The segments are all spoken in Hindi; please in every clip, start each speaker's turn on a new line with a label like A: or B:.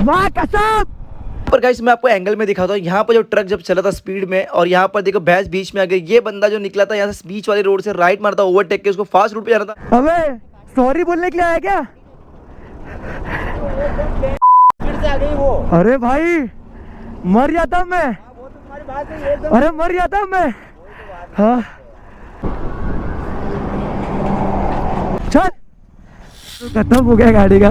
A: माँ कसम। पर गाइस मैं आपको एंगल में दिखाता हूँ। यहाँ पर जो ट्रक जब चला था स्पीड में और यहाँ पर देखो भैंस बीच में आ गई। ये बंदा जो निकला था यहाँ से बीच वाली रोड से राइट मारता ओवरटेक के, उसको फास्ट रूट पे जाना था। अबे सॉरी बोलने के लिए आया क्या?
B: फिर से आ गई वो।
A: अरे भाई मर जाता मैं।
B: वो तो तुम्हारी बात नहीं है।
A: अरे मर जाता मैं। हाँ चल खत्म हो गया गाड़ी का।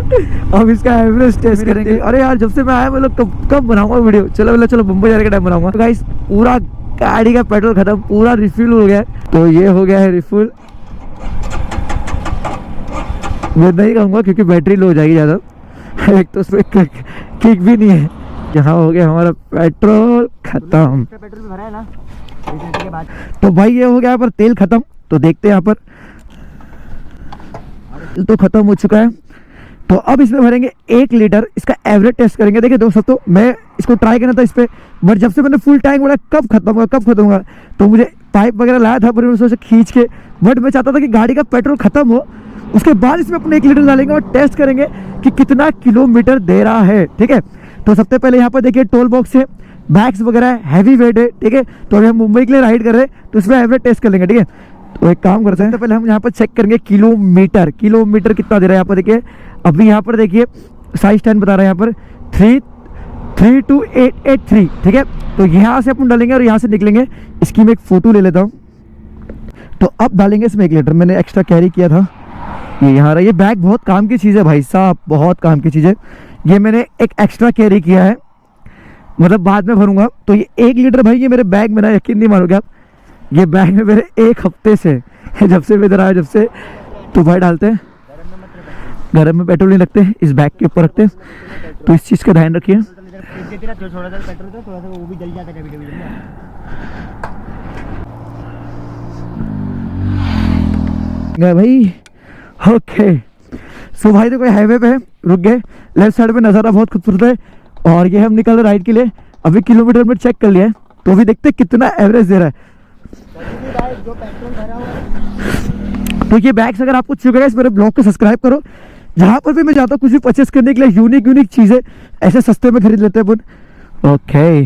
A: अब इसका एवरेज टेस्ट करेंगे। अरे यार जब से मैं आया मैं लोग कब बनाऊंगा वीडियो। चलो मुंबई जाने का टाइम बनाऊंगा। तो गाइस पूरा गाड़ी का पेट्रोल खत्म, पूरा रिफिल हो गया। तो ये हो गया है रिफिल। मैं नहीं कहूँगा क्योंकि बैटरी लो हो जाएगी ज़्यादा। एक तो उसमें किक भी नहीं है। यहाँ हो गया हमारा पेट्रोल खत्म।
B: पेट्रोल भी भरा है ना के बाद।
A: तो भाई ये हो गया यहाँ पर तेल खत्म। तो देखते हैं यहाँ पर तो खत्म हो चुका है। तो अब इसमें भरेंगे 1 लीटर। इसका एवरेज टेस्ट करेंगे। देखिए दोस्तों तो मैं इसको ट्राई करना था इस पे, बट जब से मैंने फुल टैंक बोला कब खत्म होगा तो मुझे पाइप वगैरह लाया था पर सोचा खींच के, बट मैं चाहता था कि गाड़ी का पेट्रोल खत्म हो उसके बाद इसमें अपने 1 लीटर डालेंगे और टेस्ट करेंगे कि कितना किलोमीटर दे रहा है। ठीक है तो सबसे पहले यहाँ पर देखिए टोल बॉक्स है, बैग्स वगैरह है, हैवी वेट है। ठीक है तो अभी हम मुंबई के लिए राइड कर रहे हैं तो इसमें एवरेज टेस्ट कर लेंगे। ठीक है तो एक काम करते हैं तो पहले हम यहाँ पर चेक करेंगे किलोमीटर कितना दे रहा है। यहाँ पर देखिए अभी यहाँ पर देखिए साइज 10 बता रहा है यहाँ पर 32883। ठीक है तो यहाँ से अपन डालेंगे और यहाँ से निकलेंगे। इसकी मैं एक फोटो ले लेता हूँ। तो अब डालेंगे इसमें 1 लीटर। मैंने एक्स्ट्रा कैरी किया था, ये यहाँ रहा। ये बैग बहुत काम की चीज़ है भाई साहब, बहुत काम की चीज़ है। ये मैंने एक एक्स्ट्रा कैरी किया है, मतलब बाद में भरूंगा। तो ये 1 लीटर भाई ये मेरे बैग में ना, यकीन नहीं मानोगे आप, ये बैग में मेरे 1 हफ्ते से जब से मैं इधर आया जब से। तो भाई डालते हैं, गरम में पेट्रोल नहीं रखते, इस बैग के ऊपर रखते हैं। तो इस चीज़ का ध्यान रखिए।
B: थोड़ा सा पेट्रोल तो थोड़ा सा वो भी जल जाता है कभी
A: गए भाई। ओके सो भाई देखो हाईवे पे है, रुक गए। लेफ्ट साइड पे नज़ारा बहुत खूबसूरत है और ये हम निकल रहे राइड के लिए। अभी किलोमीटर में चेक कर लिया है तो अभी देखते हैं कितना एवरेज दे रहा है।
B: जो पेट्रोल भरा हुआ।
A: तो ये बैग्स अगर आपको चाहिए इस मेरे ब्लॉग को सब्सक्राइब करो। जहाँ पर भी मैं जाता हूँ कुछ भी परचेस करने के लिए यूनिक चीज़ें ऐसे सस्ते में खरीद लेते हैं अपन। ओके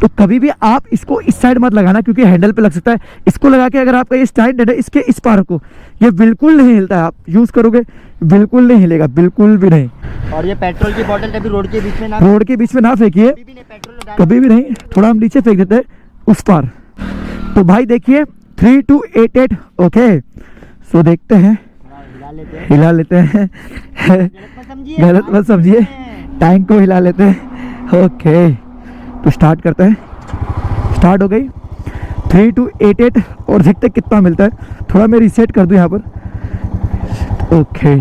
A: तो कभी भी आप इसको इस साइड मत लगाना क्योंकि हैंडल पे लग सकता है। इसको लगा के अगर आपका ये स्टैंड है इसके इस पार को, ये बिल्कुल नहीं हिलता है। आप यूज़ करोगे बिल्कुल नहीं हिलेगा, बिल्कुल भी नहीं।
B: और ये पेट्रोल की बोतल कभी रोड के बीच में ना
A: फेंकिए, कभी भी नहीं। थोड़ा हम नीचे फेंक देते हैं उस पार। तो भाई देखिए 3288। ओके सो देखते हैं, हिला लेते हैं। गलत मत समझिए, टैंक को हिला लेते हैं। ओके तो स्टार्ट करते हैं। स्टार्ट हो गई 3288 और देखते हैं कितना मिलता है। थोड़ा मैं रीसेट कर दूं यहाँ पर। ओके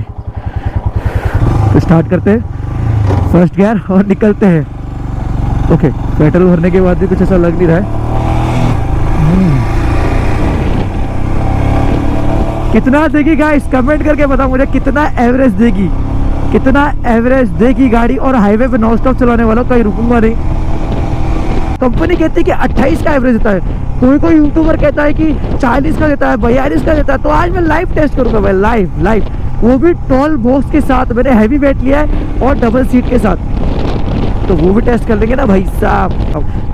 A: तो स्टार्ट करते हैं, फर्स्ट गियर और निकलते हैं। ओके पेट्रोल भरने के बाद भी कुछ ऐसा लग नहीं रहा है। कितना देगी गाइस कमेंट करके बताओ मुझे, कितना एवरेज देगी गाड़ी। और हाईवे पे नॉन स्टॉप चलाने वाला, कहीं रुकूंगा नहीं। कंपनी कहती है कि 28 का एवरेज देता है, कोई यूट्यूबर कहता है कि 40 का देता है, 42 का देता है। तो आज मैं लाइव टेस्ट करूंगा भाई, लाइव वो भी टॉल बॉक्स के साथ। मैंने हैवी वेट लिया है और डबल सीट के साथ, तो वो भी टेस्ट कर लेंगे ना भाई साहब।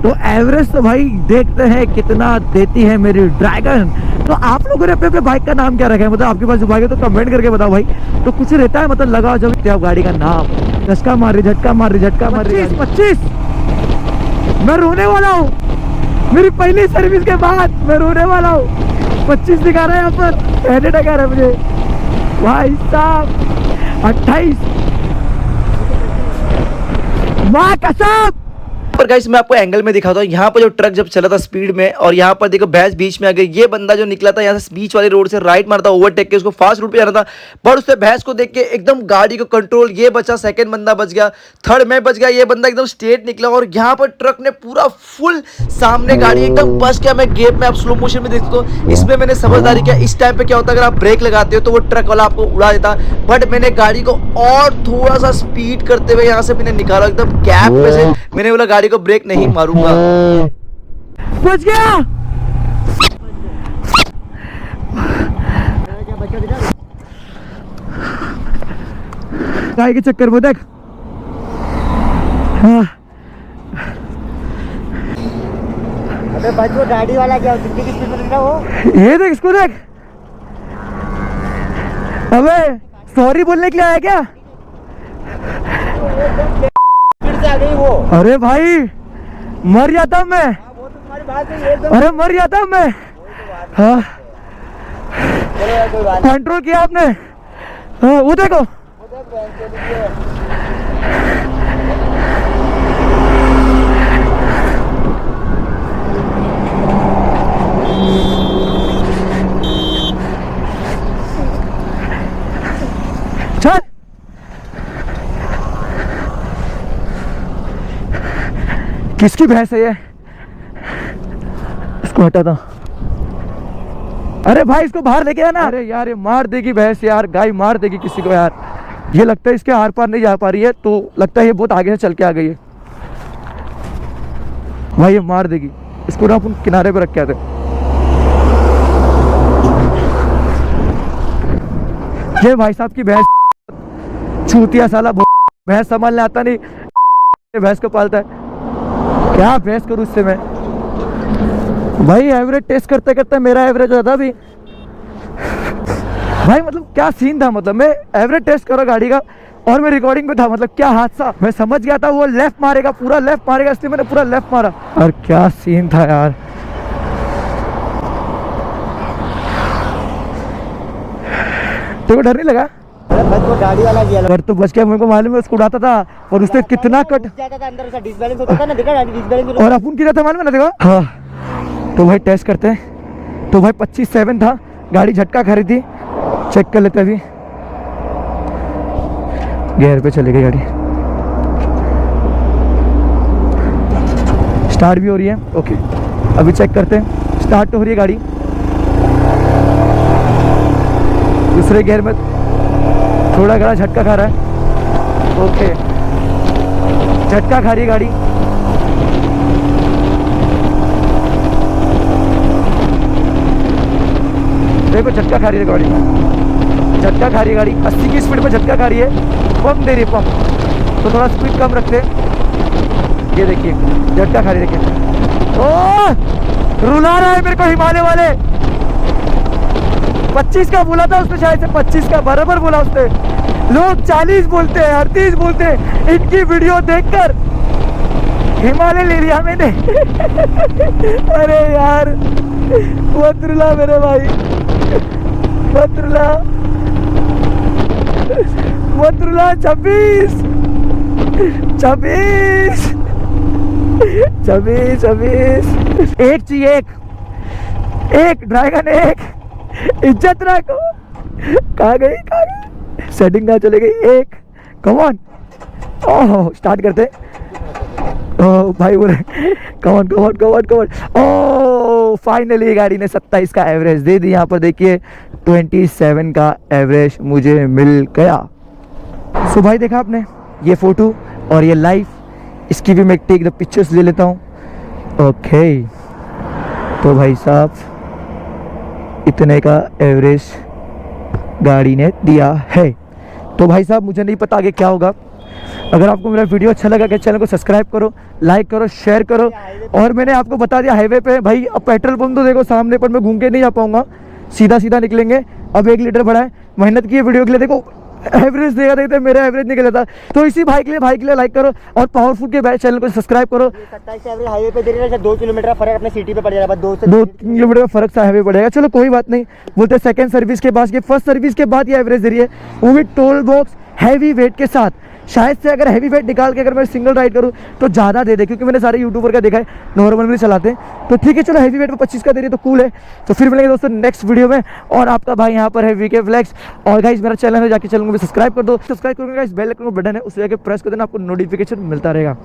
A: तो एवरेज तो भाई देखते हैं कितना देती है मेरी ड्रैगन। तो आप लोगों ने अपने बाइक का नाम क्या रखा है, मतलब आपके पास जो बाइक है तो कमेंट करके बताओ भाई। तो कुछ रहता है मतलब लगाओ जब आप गाड़ी का नाम। झटका मार रही 25। मैं रोने वाला हूँ, मेरी पहली सर्विस के बाद मैं रोने वाला हूँ। 25 दिखा रहा है यहाँ पर, पहले टका रहा है मुझे भाई साहब। 28 माँ कसम। पर गाइस मैं आपको एंगल में दिखाता हूँ। यहाँ पर जो ट्रक जब चला था स्पीड में और यहाँ पर देखो भैंस बीच में आ गई। ये बंदा जो निकला था यहाँ से बीच वाली रोड से राइट मारता ओवरटेक के, उसको फास्ट रूट पे जाना था, पर उसने भैंस को देख के एकदम गाड़ी को कंट्रोल, ये बचा, सेकंड बंदा बच गया, थर्ड में बच गया, ये बंदा एकदम स्ट्रेट निकला और यहाँ पर ट्रक ने पूरा फुल सामने गाड़ी एकदम बच गया। मैं गेप में आप स्लो मोशन में देखते हो। इसमें मैंने समझदारी किया, इस टाइम पे क्या होता है अगर आप ब्रेक लगाते हो तो वो ट्रक वाला आपको उड़ा देता, बट मैंने गाड़ी को और थोड़ा सा स्पीड करते हुए यहाँ से मैंने निकाला एकदम गैप में से। मैंने बोला गाड़ी को ब्रेक नहीं मारूंगा, बच गया। गाय के चक्कर में देख हाँ।
B: अबे भाई वो गाड़ी वाला क्या कितनी की स्पीड में चल रहा वो?
A: ये देख, इसको देख। अबे सॉरी बोलने के लिए आया क्या?
B: स्पीड से आ गई वो।
A: अरे भाई मर जाता मैं।
B: वो तो तुम्हारी बात नहीं है।
A: अरे मर जाता मैं। हाँ
B: चलो यार कोई बात नहीं।
A: कंट्रोल किया आपने। हाँ वो देखो।
B: वो देख बहन के लिए।
A: चल किसकी भैंस है ये? इसको हटा दो। अरे भाई इसको बाहर लेके आना। अरे यार ये मार देगी भैंस यार, गाय मार देगी किसी को यार। ये लगता है इसके आर पार नहीं जा पा रही है, तो लगता है ये बहुत आगे से चल के आ गई है। भाई ये मार देगी इसको ना, अपन किनारे पे रख के आते। ये भाई साहब की भैंस छूतिया साला, भैंस संभालने आता नहीं, भैंस को पालता है। क्या भैंस करूं उससे मैं? भाई एवरेज टेस्ट करते करते मेरा एवरेज हो जाता भी। भाई मतलब क्या सीन था, मतलब मैं एवरेज टेस्ट कर रहा गाड़ी का और मैं रिकॉर्डिंग पे था। मतलब क्या हादसा, मैं समझ गया था वो लेफ्ट मारेगा, पूरा लेफ्ट मारेगा, इसलिए मैंने पूरा लेफ्ट मारा। और क्या सीन था यार। तेरे को डर नहीं लगा?
B: अरे भाई वो गाड़ी वाला गया
A: डर तो बच गया, मेरे को मालूम है उसको उड़ाता था और उसने कितना कट
B: जाता था अंदर से, डिसबैलेंस होता था ना, देखा गाड़ी डिसबैलेंस।
A: और अपन कितना था मालूम है ना? देखो हाँ। तो भाई टेस्ट करते हैं। तो भाई 25.7 था, गाड़ी झटका खरीदी, चेक कर लेते अभी। गियर पे चली गई गाड़ी, स्टार्ट भी हो रही है। ओके अभी चेक करते हैं, स्टार्ट तो हो रही है गाड़ी। दूसरे गियर में थोड़ा गड़ा झटका खा रहा है। ओके झटका खा रही है गाड़ी। देखो झटका खा रही है गाड़ी, झटका खा रही है गाड़ी। 80 की स्पीड में झटका खा रही है, पंप दे रही है पंप। तो थोड़ा स्पीड कम रखते। ये देखिए झटका खा रही है, देखिए। ओह रुला रहा है मेरे को हिमालय वाले। 25 का बोला था उसने, शायद से 25 का बराबर बोला उसने। लोग 40 बोलते हैं, 38 बोलते हैं। इनकी वीडियो देखकर हिमालय ले लिया मैंने। अरे यार मत रुला मेरे भाई, मत रुला, मत रुला। 26 26 26 26 एक चाहिए, एक ड्रैगन, एक इज्जत रखो। कहाँ गई सेटिंग, कहाँ चले गई? एक कम ऑन। ओह स्टार्ट करते। ओह भाई बोले come on come on come on come on. Oh finally गाड़ी ने 27 का एवरेज दे दी। यहाँ पर देखिए 27 का एवरेज मुझे मिल गया। सो भाई देखा आपने ये फोटो और ये लाइव, इसकी भी मैं टेक द पिक्चर्स ले लेता हूँ। ओके तो भाई साहब इतने का एवरेज गाड़ी ने दिया है। तो भाई साहब मुझे नहीं पता आगे क्या होगा। अगर आपको मेरा वीडियो अच्छा लगा कि चैनल को सब्सक्राइब करो, लाइक करो, शेयर करो। और मैंने आपको बता दिया हाईवे पे भाई अब पेट्रोल पंप तो देखो सामने, पर मैं घूम के नहीं जा पाऊंगा, सीधा सीधा निकलेंगे। अब 1 लीटर बढ़ा है, मेहनत की है वीडियो के लिए। देखो एवरेज देगा, देखते मेरा एवरेज निकल जाता। तो इसी भाई के लिए लाइक करो और पावरफुल के चैनल को सब्सक्राइब करो।
B: 27 एवरेज हाईवे पे दे रही है, 2 किलोमीटर फर्क अपने सिटी पे पड़ जाएगा,
A: 2 किलोमीटर का फर्क सा हाईवे पड़ेगा। चलो कोई बात नहीं, बोलते सेकंड सर्विस के बाद, ये फर्स्ट सर्विस के बाद ये एवरेज दे रही है, वो भी टोल बॉक्स हैवी वेट के साथ। शायद से अगर हैवी वेट निकाल के अगर मैं सिंगल राइड करूँ तो ज़्यादा दे दे, क्योंकि मैंने सारे यूट्यूबर का देखा है नॉर्मल में चलाते हैं। तो ठीक है चलो हैवी वेट पे 25 का दे रही है तो कूल है। तो फिर मिलेंगे दोस्तों नेक्स्ट वीडियो में। और आपका भाई यहाँ पर है वीके फ्लेक्स। और गाइस मेरा चैनल है, जाके चैनल को भी सब्सक्राइब कर दो। सब्सक्राइब करोगे गाइस, बेल आइकन को बटन है उससे जाके प्रेस कर देना, आपको नोटिफिकेशन मिलता रहेगा।